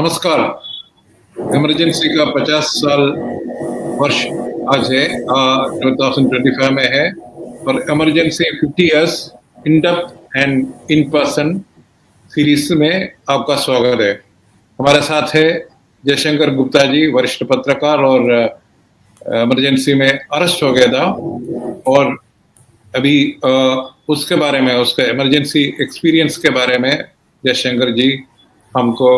नमस्कार। इमरजेंसी का 50 साल वर्ष आज है, 2025 में है। और emergency 50 years in depth and in person series में आपका स्वागत है। हमारे साथ है जयशंकर गुप्ता जी, वरिष्ठ पत्रकार, और इमरजेंसी में अरेस्ट हो गया था और अभी उसके बारे में, उसके इमरजेंसी एक्सपीरियंस के बारे में जयशंकर जी हमको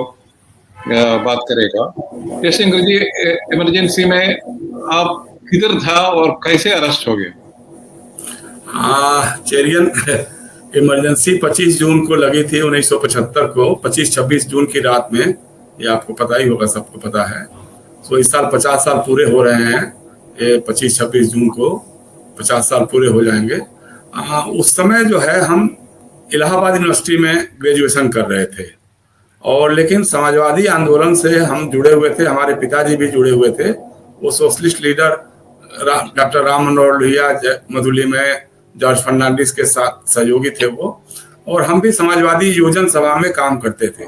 बात करेगा। जयशंकर जी, इमरजेंसी में आप किधर था और कैसे अरेस्ट हो गए? चेरियन इमरजेंसी 25 जून को लगी थी 1975 को, 25-26 जून की रात में। ये आपको पता ही होगा, सबको पता है। तो इस साल 50 साल पूरे हो रहे हैं। ये 25-26 जून को 50 साल पूरे हो जाएंगे। उस समय जो है हम इलाहाबाद यूनिवर्सिटी में ग्रेजुएशन कर रहे थे, और लेकिन समाजवादी आंदोलन से हम जुड़े हुए थे, हमारे पिताजी भी जुड़े हुए थे। वो socialist leader doctor Ram Manohar Lohia Madhuli में जॉर्ज फर्नांडिस के साथ सहयोगी थे वो, और हम भी समाजवादी योजन सभा में काम करते थे।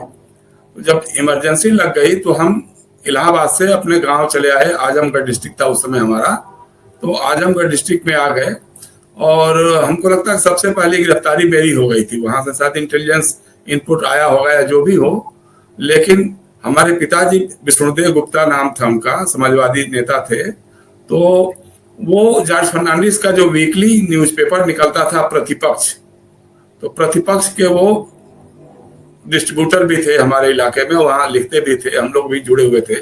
जब इमरजेंसी लग गई तो हम इलाहाबाद से अपने गांव चले आए। आजमगढ़ डिस्ट्रिक्ट था उस समय हमारा, तो आजमगढ़ डिस्ट्रिक्ट में आ गए। और हमको लगता है सबसे पहली गिरफ्तारी मेरी हो गई थी। वहां से शायद इंटेलिजेंस इनपुट आया होगा या जो भी हो, लेकिन हमारे पिताजी विष्णुदेव गुप्ता नाम था उनका, समाजवादी नेता थे। तो वो जॉर्ज फर्नांडिस का जो वीकली न्यूज़पेपर निकलता था प्रतिपक्ष, तो प्रतिपक्ष के वो डिस्ट्रीब्यूटर भी थे हमारे इलाके में, वहाँ लिखते भी थे, हम लोग भी जुड़े हुए थे।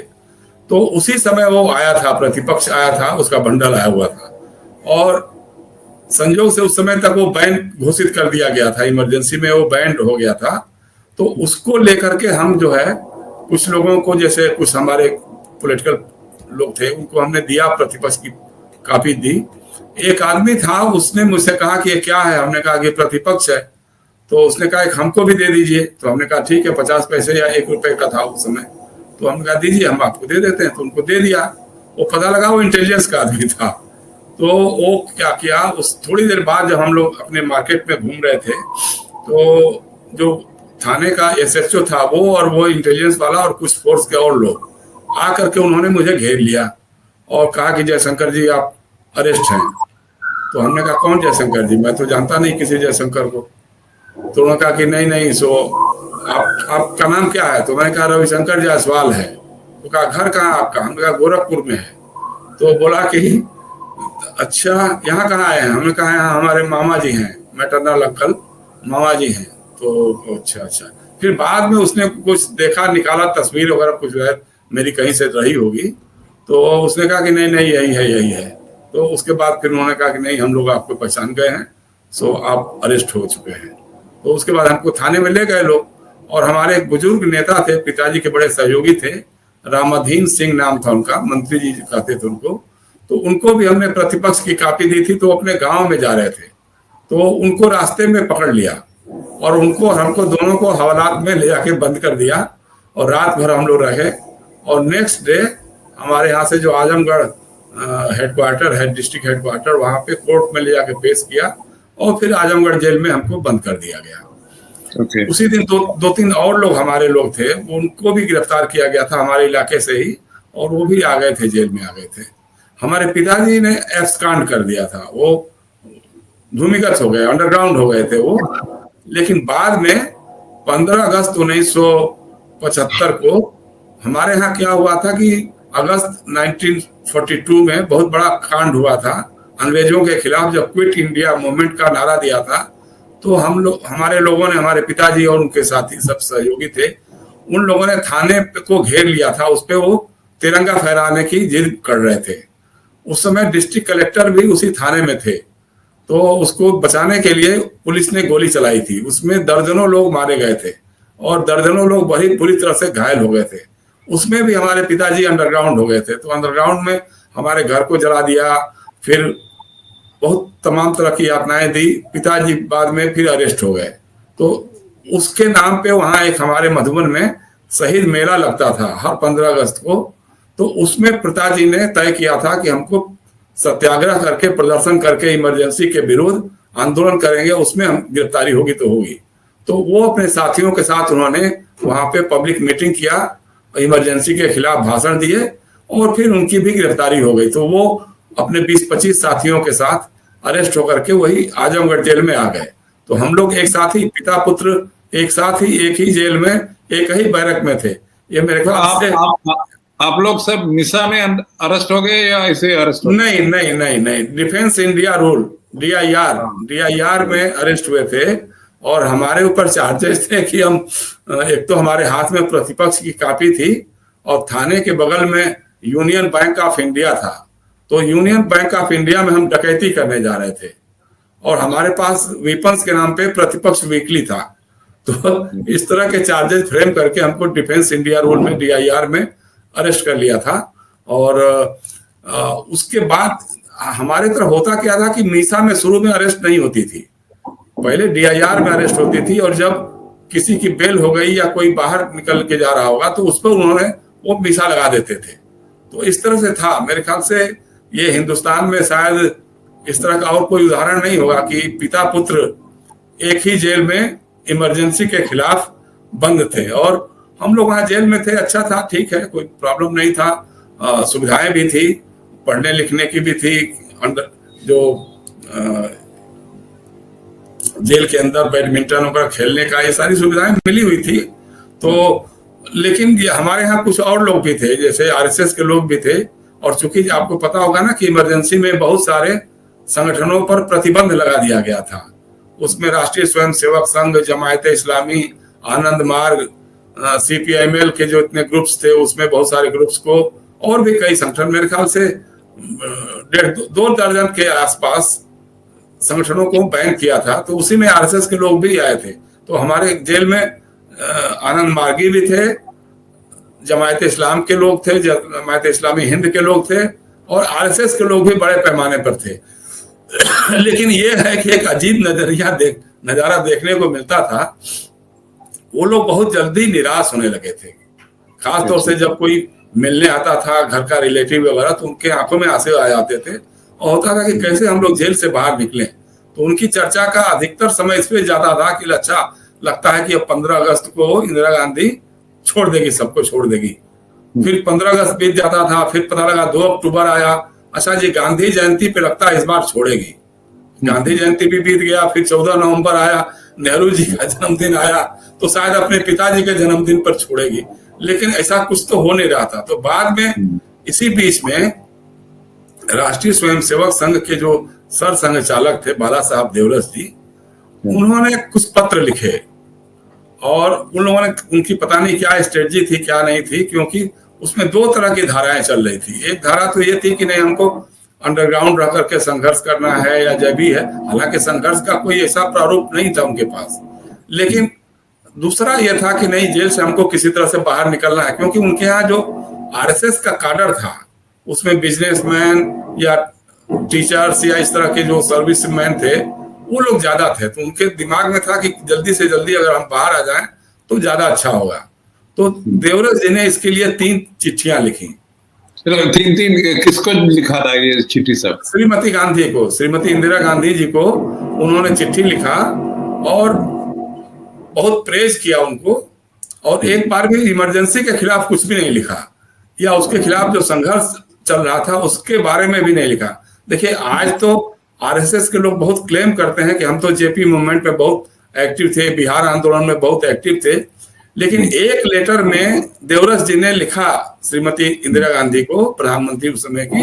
तो उसी समय वो आया था, प्रतिपक्ष आया था, उसका बंडल आया हुआ था। और संयोग से उस समय तक वो बैन घोषित कर दिया गया था, इमरजेंसी में वो बैंड हो गया था। तो उसको लेकर के हम जो है कुछ लोगों को, जैसे कुछ हमारे पॉलिटिकल लोग थे, उनको हमने दिया, प्रतिपक्ष की कॉपी दी। एक आदमी था, उसने मुझसे कहा कि ये क्या है। हमने कहा कि प्रतिपक्ष है। तो उसने कहा कि हमको भी दे दीजिए। तो हमने कहा ठीक है, 50 पैसे या 1 रुपए का था उस समय। तो हमने कहा दीजिए, हम आपको दे देते हैं। तो उनको दे दिया। वो पता लगा वो इंटेलिजेंस का आदमी था। तो वो क्या किया, उस थोड़ी देर बाद जब हम लोग अपने मार्केट में घूम रहे थे, तो जो थाने का एसएचओ था वो, और वो इंटेलिजेंस वाला और कुछ फोर्स के और लोग आकर के उन्होंने मुझे घेर लिया और कहा कि जयशंकर जी आप अरेस्ट हैं। तो हमने कहा कौन जयशंकर जी, मैं तो जानता नहीं किसी जयशंकर को। तो उन्होंने कहा कि नहीं, सो आपका नाम क्या है? तो मैंने कहा रविशंकर जायसवाल है। तो कहा घर कहाँ आपका? हमने कहा गोरखपुर में है। तो बोला कि अच्छा, यहाँ कहाँ आए हैं? हमने कहा यहाँ हमारे मामा जी हैं, मैटरनल अंकल मामा जी हैं। तो अच्छा। फिर बाद में उसने कुछ देखा, निकाला तस्वीर वगैरह, कुछ मेरी कहीं से रही होगी। तो उसने कहा कि नहीं यही है। तो उसके बाद फिर उन्होंने कहा कि नहीं, हम लोग आपको पहचान गए हैं, सो आप अरेस्ट हो चुके हैं। तो उसके बाद हमको थाने में ले गए लोग, और हमारे एक बुजुर्ग नेता थे, पिताजी के बड़े सहयोगी थे, रामाधीन सिंह नाम था उनका, मंत्री जी कहते थे उनको। तो उनको भी हमने प्रतिपक्ष की कॉपी दी थी। तो अपने गांव में जा रहे थे, तो उनको रास्ते में पकड़ लिया और उनको हमको दोनों को हवालात में ले जाके बंद कर दिया, और रात भर हम लोग रहे। और नेक्स्ट डे हमारे यहाँ से जो आजमगढ़ हेडक्वार्टर है, डिस्ट्रिक्ट हेडक्वार्टर, वहाँ पे कोर्ट में ले जाके पेश किया, और फिर आजमगढ़ जेल में हमको बंद कर दिया गया। उसी दिन 2-3 और लोग हमारे लोग थे, उनको भी गिरफ्तार किया गया था हमारे इलाके से ही, और वो भी आ गए थे, जेल में आ गए थे। हमारे पिताजी ने एब्सकांड कर दिया था, वो भूमिगत हो गए, अंडरग्राउंड हो गए थे वो। लेकिन बाद में 15 अगस्त 1975 को हमारे यहाँ क्या हुआ था कि अगस्त 1942 में बहुत बड़ा कांड हुआ था अंग्रेजों के खिलाफ। जब क्विट इंडिया मूवमेंट का नारा दिया था, तो हमारे लोगों ने, हमारे पिताजी और उनके साथी सब सहयोगी थे, उन लोगों ने थाने को घेर लिया था। उस पे वो तिरंगा फहराने की जिद कर रहे थे। उस समय डिस्ट्रिक्ट कलेक्टर भी उसी थाने में थे। तो उसको बचाने के लिए पुलिस ने गोली चलाई थी। उसमें दर्जनों लोग मारे गए थे, और दर्जनों लोग बड़ी बुरी तरह से घायल हो गए थे। उसमें भी हमारे पिताजी अंडरग्राउंड हो गए थे। तो अंडरग्राउंड में हमारे घर को जला दिया, फिर बहुत तमाम तरह की यातनाएं दी। पिताजी बाद में फिर अरेस्ट हो गए। तो उसके नाम पे वहाँ एक हमारे मधुबन में शहीद मेला लगता था हर 15 अगस्त को। तो उसमें पिताजी ने तय किया था कि हमको सत्याग्रह करके, प्रदर्शन करके, इमरजेंसी के विरुद्ध आंदोलन करेंगे, उसमें हम गिरफ्तारी होगी तो होगी। तो वो अपने साथियों के साथ उन्होंने वहाँ पे पब्लिक मीटिंग किया, इमरजेंसी के खिलाफ भाषण दिए और फिर उनकी भी गिरफ्तारी हो गई। तो वो अपने 20-25 साथियों के साथ अरेस्ट होकर के वही आजमगढ़ जेल में आ गए। तो हम लोग एक साथ ही, पिता पुत्र एक साथ ही एक ही जेल में, एक ही बैरक में थे। ये मेरे ख्याल से आप लोग सब मिसा में अरेस्ट हो गए या ऐसे अरेस्ट हो गए? नहीं नहीं नहीं नहीं, डिफेंस इंडिया रूल DIR में अरेस्ट हुए थे। और हमारे ऊपर चार्जेस थे कि हम, एक तो हमारे हाथ में प्रतिपक्ष की कॉपी थी और थाने के बगल में यूनियन बैंक ऑफ इंडिया था। तो यूनियन बैंक ऑफ इंडिया में हम डकैती करने जा रहे थे और हमारे पास वेपन्स के नाम पे प्रतिपक्ष वीकली था। तो इस तरह के चार्जेस फ्रेम करके हमको डिफेंस इंडिया रूल में DIR में अरेस्ट कर लिया था। और उसके बाद हमारे तरफ होता क्या था कि मीसा में शुरू में अरेस्ट नहीं होती थी, पहले DIR में अरेस्ट होती थी। और जब किसी की बेल हो गई या कोई बाहर निकल के जा रहा होगा तो उस पर उन्होंने वो मीसा लगा देते थे। तो इस तरह से था। मेरे ख्याल से ये हिंदुस्तान में शायद इस तरह का और कोई उदाहरण नहीं होगा कि पिता पुत्र एक ही जेल में इमरजेंसी के खिलाफ बंद थे। और हम लोग वहाँ जेल में थे, अच्छा था, ठीक है, कोई प्रॉब्लम नहीं था। सुविधाएं भी थी, पढ़ने लिखने की भी थी, जो जेल के अंदर बैडमिंटन वगैरह खेलने का, ये सारी सुविधाएं मिली हुई थी। तो लेकिन हमारे यहाँ कुछ और लोग भी थे, जैसे RSS के लोग भी थे। और चूंकि आपको पता होगा ना कि इमरजेंसी में बहुत सारे संगठनों पर प्रतिबंध लगा दिया गया था। उसमें राष्ट्रीय स्वयंसेवक संघ, जमायत इस्लामी, आनंद मार्ग, CPIML के जो इतने ग्रुप्स थे उसमें बहुत सारे ग्रुप्स को, और भी कई संगठन, मेरे ख्याल से 2 दर्जन के आसपास संगठनों को बैन किया था। तो उसी में RSS के लोग भी आए थे। तो हमारे जेल में आनंद मार्गी भी थे, जमायत इस्लाम के लोग थे, जमायत इस्लामी हिंद के लोग थे, और RSS के लोग भी बड़े पैमाने पर थे। लेकिन ये है कि एक अजीब नजारा देखने को मिलता था। वो लोग बहुत जल्दी निराश होने लगे थे, खास तौर से जब कोई मिलने आता था, घर का रिलेटिव वगैरह, तो उनके आंखों में आंसू आ जाते थे और होता था कि कैसे हम लोग जेल से बाहर निकले। तो उनकी चर्चा का अधिकतर समय इस पे ज्यादा था कि अच्छा लगता है कि अब 15 अगस्त को इंदिरा गांधी छोड़ देगी, सबको छोड़ देगी। फिर 15 अगस्त बीत जाता था, फिर पता लगा 2 अक्टूबर आया, अच्छा जी गांधी जयंती पे लगता है इस बार छोड़ेगी। गांधी जयंती भी बीत गया, फिर 14 नवंबर आया, नेहरू जी का जन्मदिन आया, तो शायद अपने पिताजी के जन्मदिन पर छोड़ेगी। लेकिन ऐसा कुछ तो हो नहीं रहा था। तो बाद में इसी बीच में राष्ट्रीय स्वयंसेवक संघ के जो सर संघ चालक थे बाला साहब देवरस जी, उन्होंने कुछ पत्र लिखे और उन लोगों ने, उनकी पता नहीं क्या स्ट्रेटजी थी क्या नहीं थी, क्योंकि उसमें 2 तरह की धाराएं चल रही थी। एक धारा तो ये थी कि नहीं हमको अंडरग्राउंड रह करके संघर्ष करना है या जब भी है, हालांकि संघर्ष का कोई ऐसा प्रारूप नहीं था उनके पास। लेकिन दूसरा यह था कि नहीं, जेल से हमको किसी तरह से बाहर निकलना है, क्योंकि उनके यहाँ जो RSS का काडर था उसमें बिजनेसमैन या टीचर्स या इस तरह के जो सर्विसमैन थे वो लोग ज्यादा थे। तो उनके दिमाग में था कि जल्दी से जल्दी अगर हम बाहर आ जाएं तो ज्यादा अच्छा होगा। तो देवरस जी ने इसके लिए 3 चिट्ठियां लिखी। 3 किसको लिखा था ये चिट्ठी सब? श्रीमती गांधी को, श्रीमती इंदिरा गांधी जी को उन्होंने चिट्ठी लिखा और बहुत प्रेज किया उनको। और एक बार भी इमरजेंसी के खिलाफ कुछ भी नहीं लिखा या उसके खिलाफ जो संघर्ष चल रहा था उसके बारे में भी नहीं लिखा। देखिए आज तो RSS के लोग बहुत क्लेम करते हैं कि हम तो JP मूवमेंट में बहुत एक्टिव थे, बिहार आंदोलन में बहुत एक्टिव थे। लेकिन एक लेटर में देवरस जी ने लिखा श्रीमती इंदिरा गांधी को, प्रधानमंत्री उस समय की,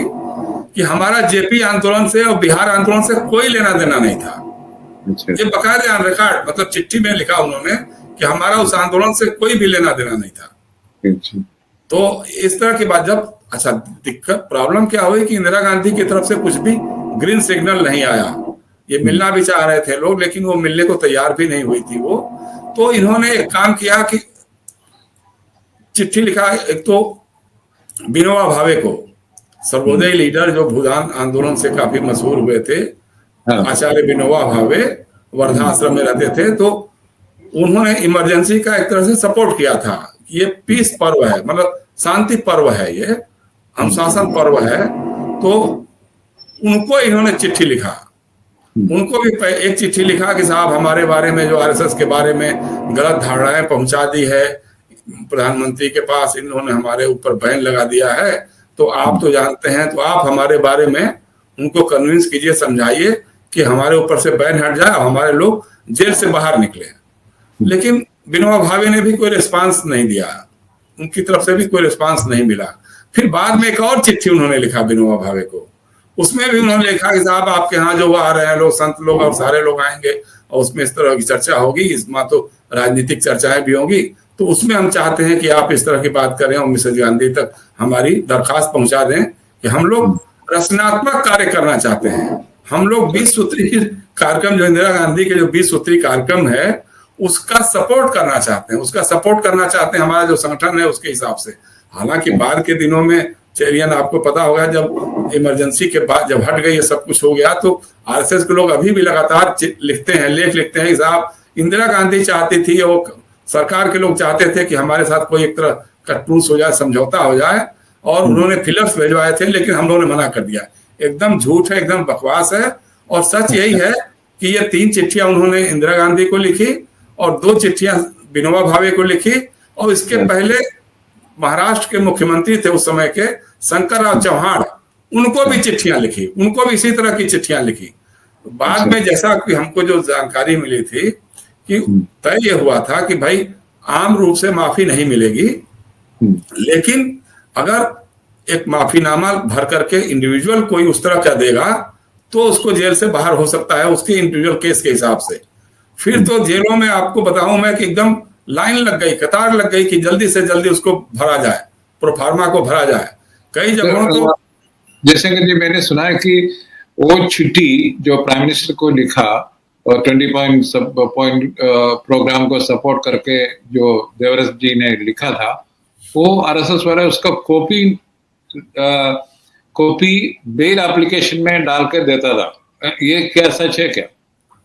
कि हमारा JP आंदोलन से और बिहार आंदोलन से कोई लेना देना नहीं था। ये बकायदे ऑन रिकॉर्ड, मतलब चिट्ठी में लिखा उन्होंने कि हमारा उस आंदोलन से कोई भी लेना देना नहीं था। तो इस तरह की बात, जब अच्छा दिक्कत प्रॉब्लम क्या हुई कि इंदिरा गांधी की तरफ से कुछ भी ग्रीन सिग्नल नहीं आया। ये मिलना भी चाह रहे थे लोग, लेकिन वो मिलने को तैयार भी नहीं हुई थी वो। तो इन्होंने एक काम किया कि चिट्ठी लिखा, एक तो विनोबा भावे को, सर्वोदय लीडर जो भूदान आंदोलन से काफी मशहूर हुए थे, आचार्य विनोबा भावे वर्धाश्रम में रहते थे। तो उन्होंने इमरजेंसी का एक तरह से सपोर्ट किया था। ये पीस पर्व है, मतलब शांति पर्व है, ये अनुशासन पर्व है। तो उनको इन्होंने चिट्ठी लिखा, उनको भी एक चिट्ठी लिखा कि साहब हमारे बारे में जो RSS के बारे में गलत धारणाएं पहुंचा दी है, प्रधानमंत्री के पास, इन्होंने हमारे ऊपर बैन लगा दिया है, तो आप तो जानते हैं, तो आप हमारे बारे में उनको कन्विंस कीजिए, समझाइए कि हमारे ऊपर से बैन हट जाए और हमारे लोग जेल से बाहर निकले। लेकिन विनोबा भावे ने भी कोई रिस्पांस नहीं दिया, उनकी तरफ से भी कोई रिस्पांस नहीं मिला। फिर बाद में एक और चिट्ठी उन्होंने लिखा विनोबा भावे को, उसमें भी उन्होंने लिखा कि साहब आपके यहाँ जो आ रहे हैं लोग, संत लोग और सारे लोग आएंगे और उसमें इस तरह की चर्चा होगी, इसमें तो राजनीतिक चर्चाएं भी होंगी, तो उसमें हम चाहते हैं कि आप इस तरह की बात करें और मिसेज गांधी तक हमारी दरखास्त पहुंचा दें कि हम लोग रचनात्मक कार्य करना चाहते हैं। हम लोग 20 सूत्री कार्यक्रम, जो इंदिरा गांधी के जो 20 सूत्री कार्यक्रम है, उसका सपोर्ट करना चाहते हैं, उसका सपोर्ट करना चाहते हैं हमारा जो संगठन है उसके हिसाब से। हालांकि बाद के दिनों में चेरियन, आपको पता होगा, जब इमरजेंसी के बाद जब हट गई, ये सब कुछ हो गया, तो आरएसएस के लोग अभी भी लगातार लिखते हैं, लेख लिखते हैं, साहब इंदिरा गांधी चाहती थी, वो सरकार के लोग चाहते थे कि हमारे साथ कोई एक तरह का ट्रूस हो जाए, समझौता हो जाए, और उन्होंने फिलप्स भिजवाए थे, लेकिन हम लोगों ने मना कर दिया। एकदम झूठ है, एकदम बकवास है। और सच यही है कि ये 3 चिट्ठियां उन्होंने इंदिरा गांधी को लिखी और 2 चिट्ठियां विनोबा भावे को लिखी, और इसके पहले महाराष्ट्र के मुख्यमंत्री थे उस समय के, शंकरराव चौहान, उनको भी चिट्ठियां लिखी, उनको भी इसी तरह की चिट्ठियां लिखी। बाद में जैसा कि हमको जो जानकारी मिली थी कि तय ये हुआ था कि भाई आम रूप से माफी नहीं मिलेगी, लेकिन अगर एक माफीनामा भर करके इंडिविजुअल कोई उस तरह का देगा तो उसको जेल से बाहर हो सकता है, उसके इंडिविजुअल केस के हिसाब से। फिर तो जेलों में आपको बताऊं मैं कि एकदम लाइन लग गई, कतार लग गई कि जल्दी से जल्दी उसको भरा जाए, प्रोफार्मा को भरा जाए। कई जगहों तो जैसे कि जी मैंने सुना है कि वो चिट्ठी जो प्राइम मिनिस्टर को लिखा और 20 पॉइंट प्रोग्राम को सपोर्ट करके जो देवरस जी ने लिखा था, वो आरएसएस वाला उसका कॉपी बेल एप्लीकेशन में डाल के देता था। ये क्या सच है क्या?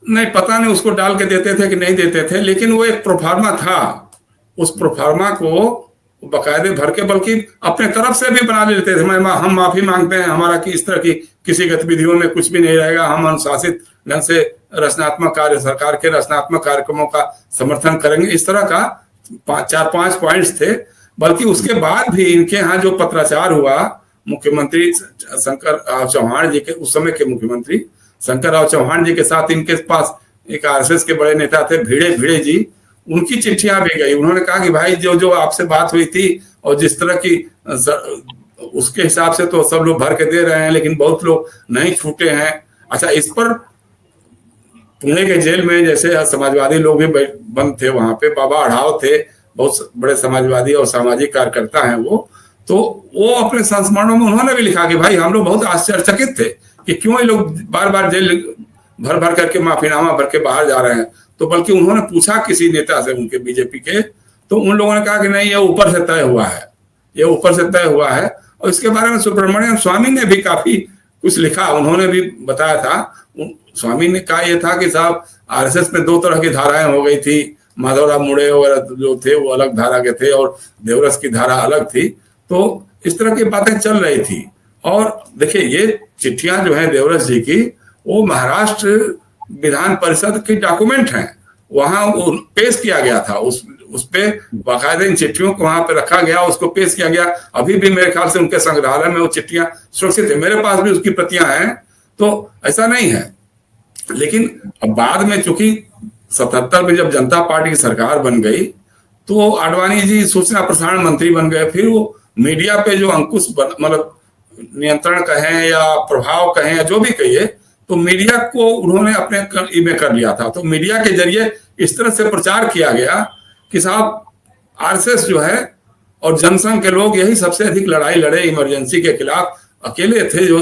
नहीं, पता नहीं उसको डाल के देते थे कि नहीं देते थे, लेकिन वो एक प्रोफार्मा था। उस प्रोफार्मा को बकायदे भर के, बल्कि अपने तरफ से भी बना लेते थे, हम माफी मांगते हैं, हमारा कि इस तरह की किसी गतिविधियों में कुछ भी नहीं रहेगा, हम अनुशासित ढंग से रचनात्मक कार्य, सरकार के रचनात्मक कार्यक्रमों का समर्थन करेंगे। इस तरह का 4-5 पॉइंट्स थे। बल्कि उसके बाद भी इनके यहाँ जो पत्राचार हुआ, मुख्यमंत्री शंकरराव चौहान जी के, उस समय के मुख्यमंत्री शंकरराव चौहान जी के साथ इनके पास एक आरएसएस के बड़े नेता थे भिड़े जी, उनकी चिट्ठियां भी गई। उन्होंने कहा कि भाई जो आपसे बात हुई थी और जिस तरह की उसके हिसाब से तो सब लोग भर के दे रहे हैं, लेकिन बहुत लोग नहीं छूटे हैं। अच्छा, इस पर पुणे के जेल में जैसे समाजवादी लोग भी बंद थे, वहां पे बाबा अढ़ाव थे, बहुत बड़े समाजवादी और सामाजिक कार्यकर्ता हैं तो वो अपने संस्मरणों में उन्होंने भी लिखा कि भाई हम लोग बहुत आश्चर्यचकित थे कि क्यों ये लोग बार बार जेल भर करके माफीनामा भर के बाहर जा रहे हैं। तो बल्कि उन्होंने पूछा किसी नेता से, उनके बीजेपी के, तो उन लोगों ने कहा कि नहीं, ये ऊपर से तय हुआ है, ये ऊपर से तय हुआ है। और इसके बारे में सुब्रमण्यम स्वामी ने भी काफी कुछ लिखा, उन्होंने भी बताया था। स्वामी ने कहा यह था कि साहब आरएसएस में 2 तरह की धाराएं हो गई थी, माधवराव मुड़े वगैरह जो थे वो अलग धारा के थे और देवरस की धारा अलग थी। तो इस तरह की बातें चल रही थी। और देखिए, ये चिट्ठियां जो हैं देवरस जी की, वो महाराष्ट्र विधान परिषद की डॉक्यूमेंट हैं, वहां पेश किया गया था। उस पे बाकायदे इन चिट्ठियों को वहां पे रखा गया, उसको पेश किया गया। अभी भी मेरे ख्याल से उनके संग्रहालय में वो चिट्ठियां सुरक्षित है, मेरे पास भी उसकी प्रतियां हैं। तो ऐसा नहीं है। लेकिन अब बाद में चूंकि 77 में जब जनता पार्टी की सरकार बन गई, तो आडवाणी जी सूचना प्रसारण मंत्री बन गए। फिर वो मीडिया पे जो अंकुश मतलब नियंत्रण कहें या प्रभाव कहें या जो भी कहिए, तो मीडिया को उन्होंने अपने में कर लिया था। तो मीडिया के जरिए इस तरह से प्रचार किया गया कि साहब आरएसएस जो है और जनसंघ के लोग यही सबसे अधिक लड़ाई लड़े इमरजेंसी के खिलाफ, अकेले थे जो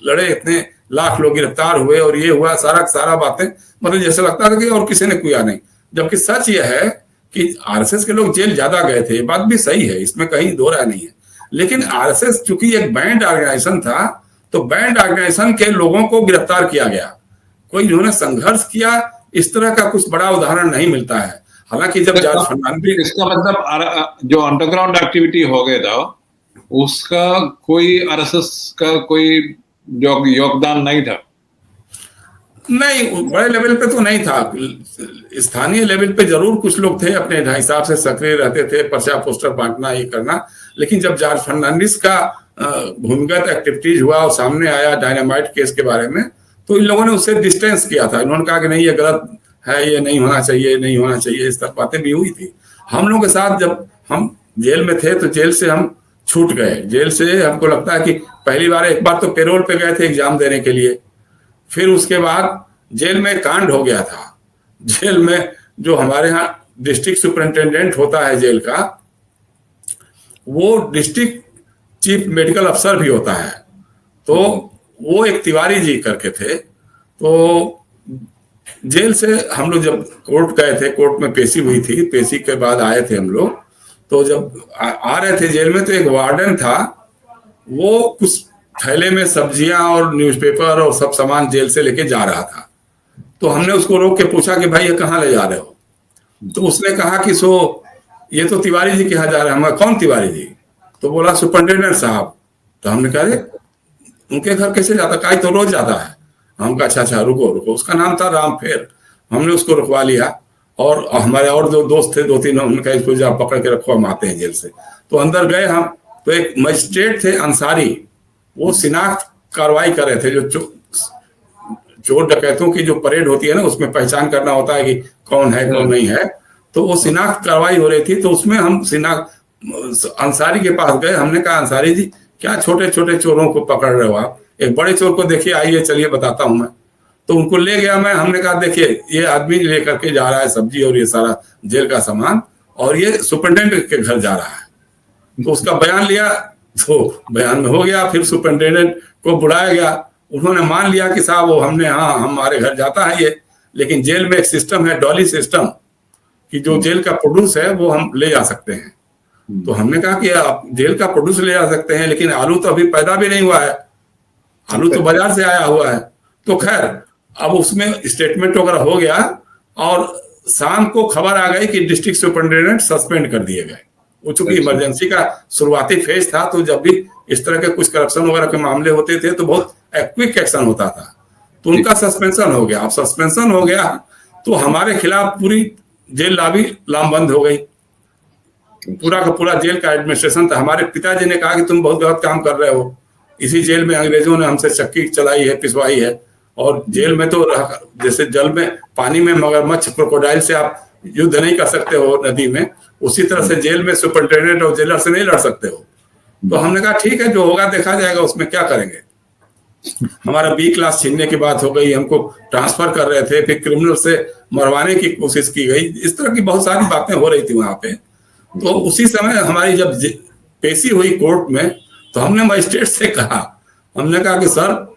लड़े, इतने लाख लोग गिरफ्तार हुए और ये हुआ, सारा बातें, मतलब जैसे लगता था कि और किसी ने किया नहीं। जबकि सच यह है कि आरएसएस के लोग जेल ज्यादा गए थे, ये बात भी सही है, इसमें कहीं दो राय नहीं है। लेकिन आरएसएस चूंकि एक बैंड ऑर्गेनाइजेशन था, तो बैंड ऑर्गेनाइजेशन के लोगों को गिरफ्तार किया गया। कोई जिन्होंने संघर्ष किया, इस तरह का कुछ बड़ा उदाहरण नहीं मिलता है। हालांकि जब जॉर्ज फर्नांडिस, इसका मतलब जो अंडरग्राउंड एक्टिविटी हो गया था, उसका कोई आरएसएस का कोई योगदान नहीं था। नहीं, बड़े लेवल पे तो नहीं था। स्थानीय लेवल पे जरूर कुछ लोग थे, अपने हिसाब से सक्रिय रहते थे, पर्चा पोस्टर बांटना, ये करना। लेकिन जब जॉर्ज फर्नांडिस का भूमिगत एक्टिविटीज हुआ और सामने आया डायनामाइट केस के बारे में, तो इन लोगों ने उससे डिस्टेंस किया था। इन्होंने कहा कि नहीं, ये गलत है, ये नहीं होना चाहिए, नहीं होना चाहिए। इस तरह बातें भी हुई थी। हम लोगों के साथ जब हम जेल में थे तो जेल से हम छूट गए। जेल से हमको लगता है कि पहली बार, एक बार तो पेरोल पे गए थे एग्जाम देने के लिए, फिर उसके बाद जेल में कांड हो गया था। जेल में जो हमारे यहाँ डिस्ट्रिक्ट सुपरिंटेंडेंट होता है जेल का, वो डिस्ट्रिक्ट चीफ मेडिकल अफसर भी होता है। तो वो एक तिवारी जी करके थे। तो जेल से हम लोग जब कोर्ट गए थे, कोर्ट में पेशी हुई थी, पेशी के बाद आए थे हम लोग। तो जब आ रहे थे जेल में, तो एक वार्डन था, वो कुछ थैले में सब्जियां और न्यूज़पेपर और सब सामान जेल से लेके जा रहा था। तो हमने उसको रोक के पूछा कि भाई ये कहाँ ले जा रहे हो? तो उसने कहा कि ये तो तिवारी जी के यहाँ जा रहे हैं। हम, कौन तिवारी जी? तो बोला सुपरिटेंडेंट साहब। तो हमने कहा उनके घर कैसे जाता? कहा तो रोज जाता है। हम कहा अच्छा रुको रुको। उसका नाम था रामफेर। हमने उसको रुकवा लिया, और हमारे और जो दोस्त थे 2-3, उनका इसको जा पकड़ के रखो, हम आते हैं जेल से। तो अंदर गए हम, तो एक मजिस्ट्रेट थे अंसारी, वो शिनाख्त कार्रवाई कर रहे थे। जो चोर डकैतों की जो परेड होती है ना, उसमें पहचान करना होता है कि कौन है कौन नहीं है। तो वो शिनाख्त कार्रवाई हो रही थी। तो उसमें हम अंसारी के पास गए। हमने कहा अंसारी जी, क्या छोटे छोटे चोरों को पकड़ रहे हो आप? एक बड़े चोर को देखिए, आइए चलिए बताता हूं मैं। तो उनको ले गया मैं। हमने कहा देखिए, ये आदमी लेकर के जा रहा है सब्जी और ये सारा जेल का सामान, और ये सुपरिटेंडेंट के घर जा रहा है। तो उसका बयान लिया, तो बयान में हो गया। फिर सुपरिटेंडेंट को बुलाया गया। उन्होंने मान लिया कि साहब वो हमारे घर जाता है ये। लेकिन जेल में एक सिस्टम है, डॉली सिस्टम, कि जो जेल का प्रोड्यूस है वो हम ले जा सकते हैं। तो हमने कहा कि आप जेल का प्रोड्यूस ले जा सकते हैं, लेकिन आलू तो अभी पैदा भी नहीं हुआ है, आलू तो बाजार से आया हुआ है। तो खैर, अब उसमें स्टेटमेंट वगैरह हो गया, और शाम को खबर आ गई कि डिस्ट्रिक्ट सुपरिटेंडेंट सस्पेंड कर दिए गए। वो चूंकि इमरजेंसी का शुरुआती फेज था, तो जब भी इस तरह के कुछ करप्शन वगैरह के मामले होते थे तो बहुत क्विक एक्शन होता था। तो उनका सस्पेंशन हो गया। अब सस्पेंशन हो गया तो हमारे खिलाफ पूरी जेल लॉबी लामबंद हो गई। पूरा का पूरा जेल का एडमिनिस्ट्रेशन था। हमारे पिताजी ने कहा कि तुम बहुत गलत काम कर रहे हो, इसी जेल में अंग्रेजों ने हमसे चक्की चलाई है, पिसवाई है। और जेल में तो जैसे जल में, पानी में मगरमच्छ क्रोकोडाइल से आप युद्ध नहीं कर सकते हो नदी में, उसी तरह से जेल में सुपरिटेंडेंट और जेलर से नहीं लड़ सकते हो। तो हमने कहा ठीक है, जो होगा देखा जाएगा, उसमें क्या करेंगे। हमारा बी क्लास छीनने की बात हो गई, हमको ट्रांसफर कर रहे थे, फिर क्रिमिनल से मरवाने की कोशिश की गई। इस तरह की बहुत सारी बातें हो रही थी वहां पे। तो उसी समय हमारी जब पेशी हुई कोर्ट में, तो हमने मजिस्ट्रेट से कहा, हमने कहा कि सर,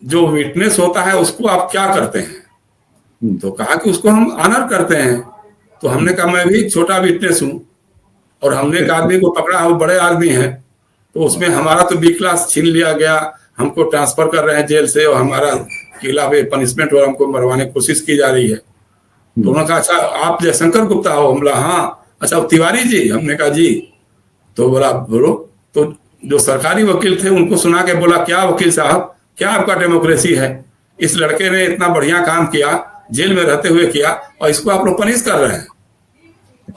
जो विटनेस होता है उसको आप क्या करते हैं? तो कहा कि उसको हम ऑनर करते हैं। तो हमने कहा मैं भी छोटा विटनेस हूं, और हमने एक आदमी को पकड़ा, वो बड़े आदमी हैं। तो उसमें हमारा तो बी क्लास छीन लिया गया, हमको ट्रांसफर कर रहे हैं जेल से, और हमारा खिलाफ पनिशमेंट और हमको मरवाने की कोशिश की जा रही है। तो उन्होंने कहा अच्छा आप जयशंकर गुप्ता हो? हम बोला हाँ। अच्छा तिवारी जी? हमने कहा जी। तो बोला बोलो। तो जो सरकारी वकील थे उनको सुना के बोला, क्या वकील साहब, क्या आपका डेमोक्रेसी है? इस लड़के ने इतना बढ़िया काम किया, जेल में रहते हुए किया, और इसको आप लोग पनिश कर रहे हैं।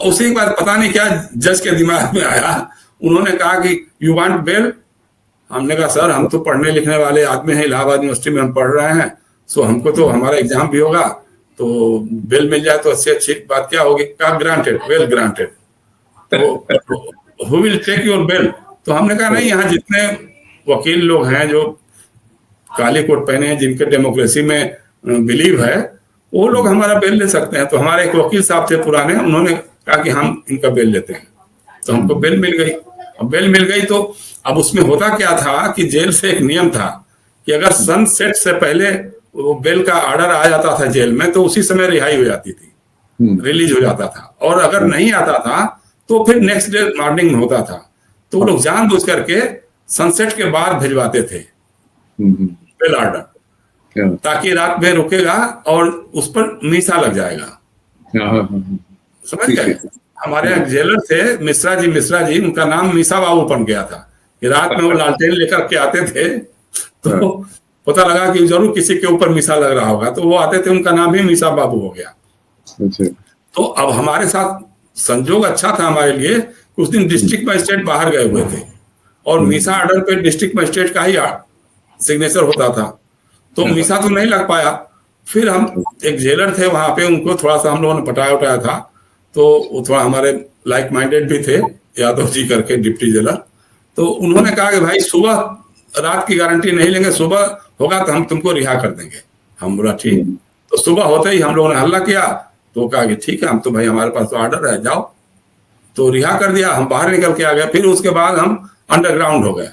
उसी के बाद पता नहीं क्या जज के दिमाग में आया, उन्होंने कहा कि यू वांट बेल? हमने कहा सर, हम तो पढ़ने लिखने वाले आदमी हैं, इलाहाबाद यूनिवर्सिटी में हम पढ़ रहे हैं, सो हमको तो हमारा एग्जाम भी होगा, तो बेल मिल जाए तो अच्छी बात क्या होगी। कहा ग्रांटेड, वेल ग्रांटेड। तो who will take your bail? तो हमने कहा नहीं, यहाँ जितने वकील लोग हैं जो काले कोट पहने हैं, जिनके डेमोक्रेसी में बिलीव है, वो लोग हमारा बेल ले सकते हैं। तो हमारे एक वकील साहब थे पुराने, उन्होंने कहा कि हम इनका बेल लेते हैं। तो हमको बेल मिल गई। अब बेल मिल गई तो अब उसमें होता क्या था कि जेल से एक नियम था कि अगर सनसेट से पहले वो बेल का ऑर्डर आ जाता था जेल में, तो उसी समय रिहाई हो जाती थी, रिलीज हो जाता था। और अगर नहीं आता था तो फिर नेक्स्ट डे मॉर्निंग में होता था। तो वो लोग जानबूझ करके सनसेट के बाद भिजवाते थे बेल ऑर्डर, ताकि रात में रुकेगा और उस पर मीसा लग जाएगा। समझ गए? हमारे यहाँ जेलर थे मिश्रा जी, उनका नाम मीसा बाबू बन गया था कि रात में वो लालटेन लेकर के आते थे। तो पता लगा कि जरूर किसी के ऊपर मीसा लग रहा होगा, तो वो आते थे, उनका नाम ही मीसा बाबू हो गया। अच्छा। तो अब हमारे साथ संजोग अच्छा था हमारे लिए, कुछ दिन डिस्ट्रिक्ट मजिस्ट्रेट बाहर गए हुए थे और मीसा ऑर्डर पे डिस्ट्रिक्ट मजिस्ट्रेट का ही सिग्नेचर होता था, तो मीसा तो नहीं लग पाया। फिर हम एक जेलर थे वहां पे, उनको थोड़ा सा हम लोगों ने पटाया उठाया था, तो वो थोड़ा हमारे लाइक माइंडेड भी थे, यादव जी करके डिप्टी जेलर। तो उन्होंने कहा कि भाई सुबह, रात की गारंटी नहीं लेंगे, सुबह होगा तो हम तुमको रिहा कर देंगे। हम बोला ठीक। तो सुबह होते ही हम लोगों ने हल्ला किया, तो कहा कि ठीक है, हम तो भाई हमारे पास तो ऑर्डर है, जाओ। तो रिहा कर दिया, हम बाहर निकल के आ गए। फिर उसके बाद हम अंडरग्राउंड हो गए।